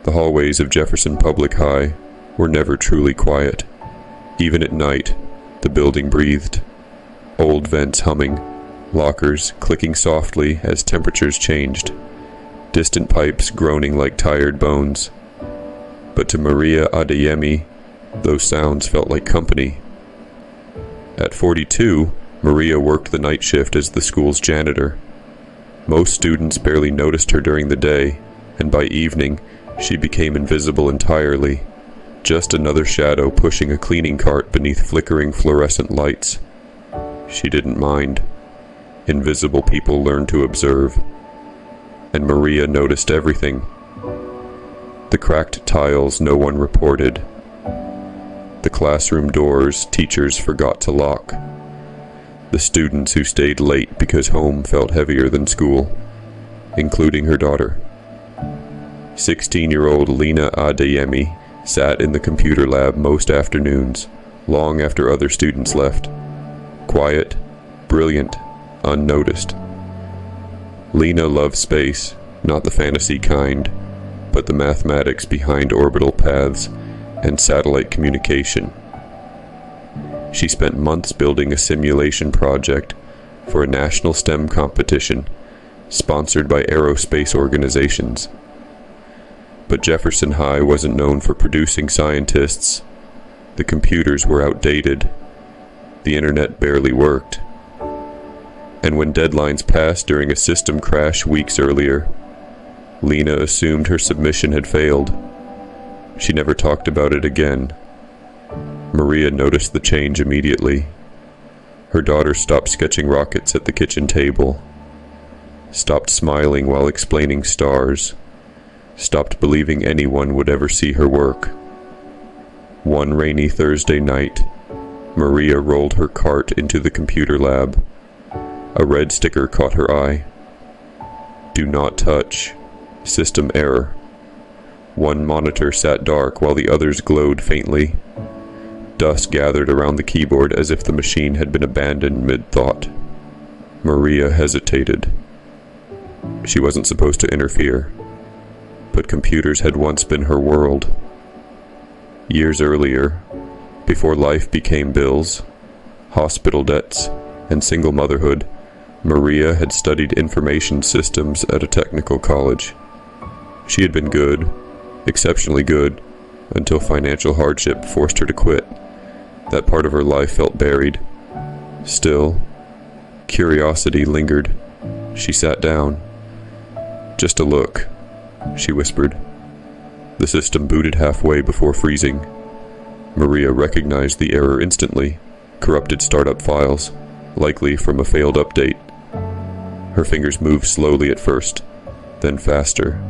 The hallways of Jefferson Public High were never truly quiet. Even at night, the building breathed. Old vents humming, lockers clicking softly as temperatures changed, distant pipes groaning like tired bones. But to Maria Adeyemi, those sounds felt like company. At 42, Maria worked the night shift as the school's janitor. Most students barely noticed her during the day, and by evening, she became invisible entirely, just another shadow pushing a cleaning cart beneath flickering fluorescent lights. She didn't mind. Invisible people learn to observe. And Maria noticed everything. The cracked tiles no one reported. The classroom doors teachers forgot to lock. The students who stayed late because home felt heavier than school, including her daughter. 16-year-old Lena Adeyemi sat in the computer lab most afternoons, long after other students left. Quiet, brilliant, unnoticed. Lena loved space, not the fantasy kind, but the mathematics behind orbital paths and satellite communication. She spent months building a simulation project for a national STEM competition sponsored by aerospace organizations. But Jefferson High wasn't known for producing scientists. The computers were outdated. The internet barely worked. And when deadlines passed during a system crash weeks earlier, Lena assumed her submission had failed. She never talked about it again. Maria noticed the change immediately. Her daughter stopped sketching rockets at the kitchen table, stopped smiling while explaining stars, stopped believing anyone would ever see her work. One rainy Thursday night, Maria rolled her cart into the computer lab. A red sticker caught her eye. Do not touch. System error. One monitor sat dark while the others glowed faintly. Dust gathered around the keyboard as if the machine had been abandoned mid-thought. Maria hesitated. She wasn't supposed to interfere, but computers had once been her world. Years earlier, before life became bills, hospital debts, and single motherhood, Maria had studied information systems at a technical college. She had been good, exceptionally good, until financial hardship forced her to quit. That part of her life felt buried. Still, curiosity lingered. She sat down. Just a look, she whispered. The system booted halfway before freezing. Maria recognized the error instantly. Corrupted startup files, likely from a failed update. Her fingers moved slowly at first, then faster.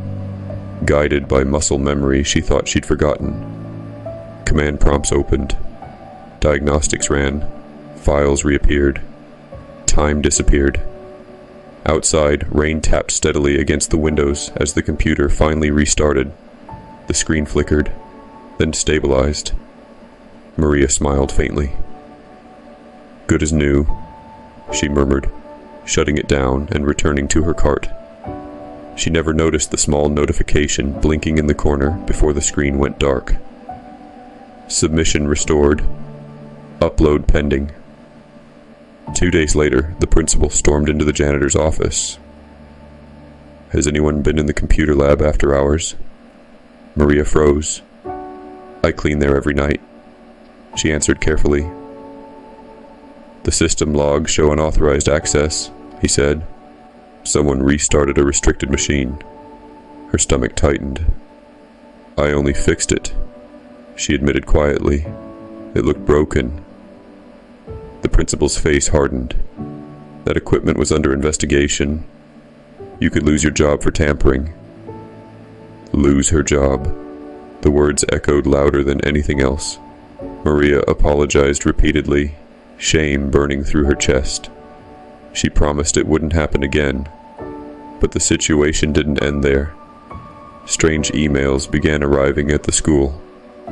Guided by muscle memory she thought she'd forgotten. Command prompts opened. Diagnostics ran. Files reappeared. Time disappeared. Outside, rain tapped steadily against the windows as the computer finally restarted. The screen flickered, then stabilized. Maria smiled faintly. Good as new, she murmured, shutting it down and returning to her cart. She never noticed the small notification blinking in the corner before the screen went dark. Submission restored. Upload pending. 2 days later, the principal stormed into the janitor's office. Has anyone been in the computer lab after hours? Maria froze. I clean there every night, she answered carefully. The system logs show unauthorized access, he said. Someone restarted a restricted machine. Her stomach tightened. I only fixed it, she admitted quietly. It looked broken. The principal's face hardened. That equipment was under investigation. You could lose your job for tampering. Lose her job. The words echoed louder than anything else. Maria apologized repeatedly, shame burning through her chest. She promised it wouldn't happen again. But the situation didn't end there. Strange emails began arriving at the school.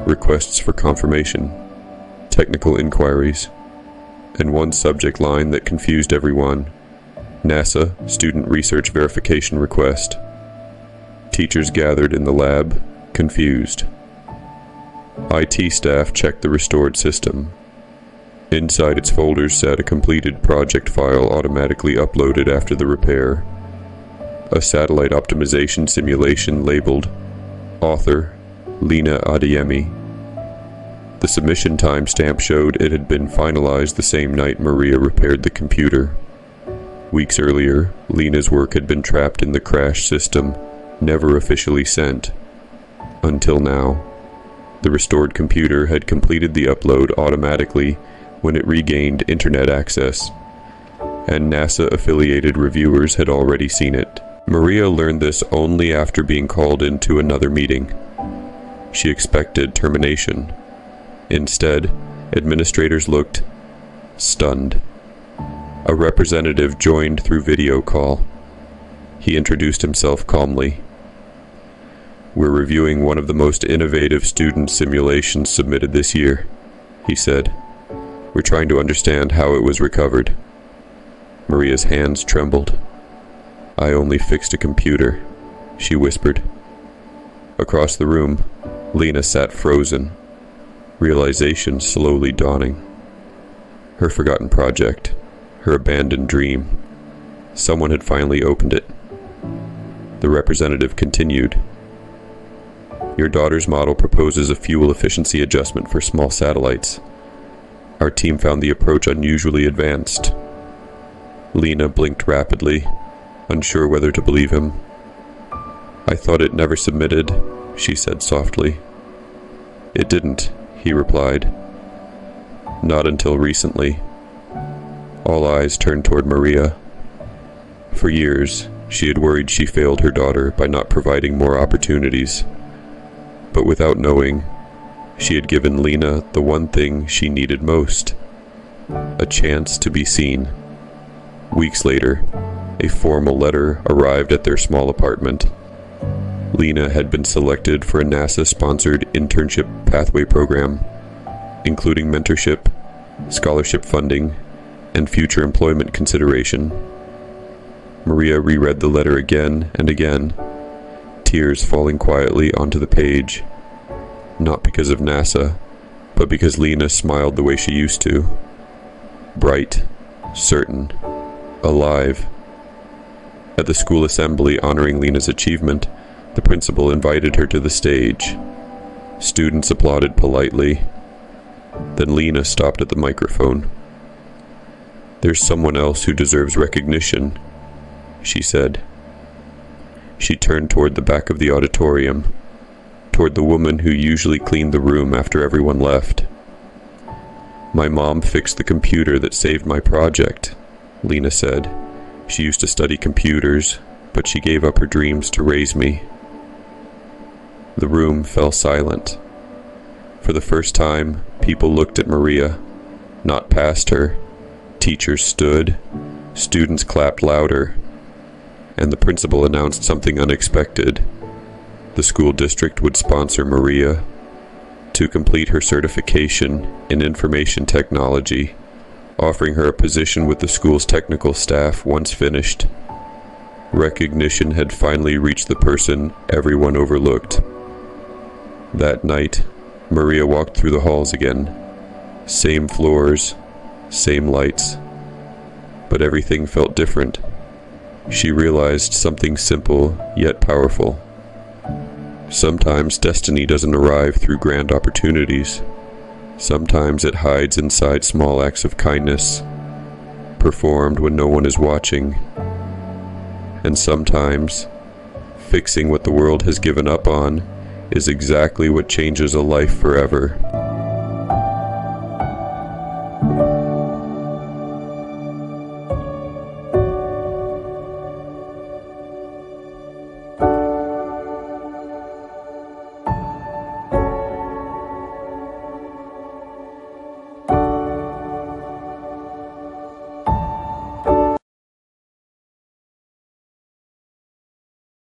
Requests for confirmation. Technical inquiries. And one subject line that confused everyone. NASA Student Research Verification Request. Teachers gathered in the lab, confused. IT staff checked the restored system. Inside its folders sat a completed project file automatically uploaded after the repair. A satellite optimization simulation labeled Author Lena Adeyemi. The submission timestamp showed it had been finalized the same night Maria repaired the computer. Weeks earlier, Lena's work had been trapped in the crash system, never officially sent. Until now. The restored computer had completed the upload automatically when it regained internet access, and NASA-affiliated reviewers had already seen it. Maria learned this only after being called into another meeting. She expected termination. Instead, administrators looked stunned. A representative joined through video call. He introduced himself calmly. "We're reviewing one of the most innovative student simulations submitted this year," he said. "We're trying to understand how it was recovered." Maria's hands trembled. "I only fixed a computer," she whispered. Across the room, Lena sat frozen, realization slowly dawning. Her forgotten project, her abandoned dream. Someone had finally opened it. The representative continued. "Your daughter's model proposes a fuel efficiency adjustment for small satellites. Our team found the approach unusually advanced." Lena blinked rapidly, unsure whether to believe him. "I thought it never submitted," she said softly. "It didn't," he replied. "Not until recently." All eyes turned toward Maria. For years, she had worried she failed her daughter by not providing more opportunities. But without knowing, she had given Lena the one thing she needed most: a chance to be seen. Weeks later, a formal letter arrived at their small apartment. Lena had been selected for a NASA-sponsored internship pathway program, including mentorship, scholarship funding, and future employment consideration. Maria reread the letter again and again, tears falling quietly onto the page. Not because of NASA, but because Lena smiled the way she used to. Bright, certain, alive. At the school assembly honoring Lena's achievement, the principal invited her to the stage. Students applauded politely. Then Lena stopped at the microphone. "There's someone else who deserves recognition," she said. She turned toward the back of the auditorium, toward the woman who usually cleaned the room after everyone left. "My mom fixed the computer that saved my project," Lena said. "She used to study computers, but she gave up her dreams to raise me." The room fell silent. For the first time, people looked at Maria, not past her. Teachers stood, students clapped louder, and the principal announced something unexpected. The school district would sponsor Maria to complete her certification in information technology, offering her a position with the school's technical staff once finished. Recognition had finally reached the person everyone overlooked. That night, Maria walked through the halls again. Same floors, same lights. But everything felt different. She realized something simple yet powerful. Sometimes destiny doesn't arrive through grand opportunities. Sometimes it hides inside small acts of kindness, performed when no one is watching. And sometimes, fixing what the world has given up on is exactly what changes a life forever.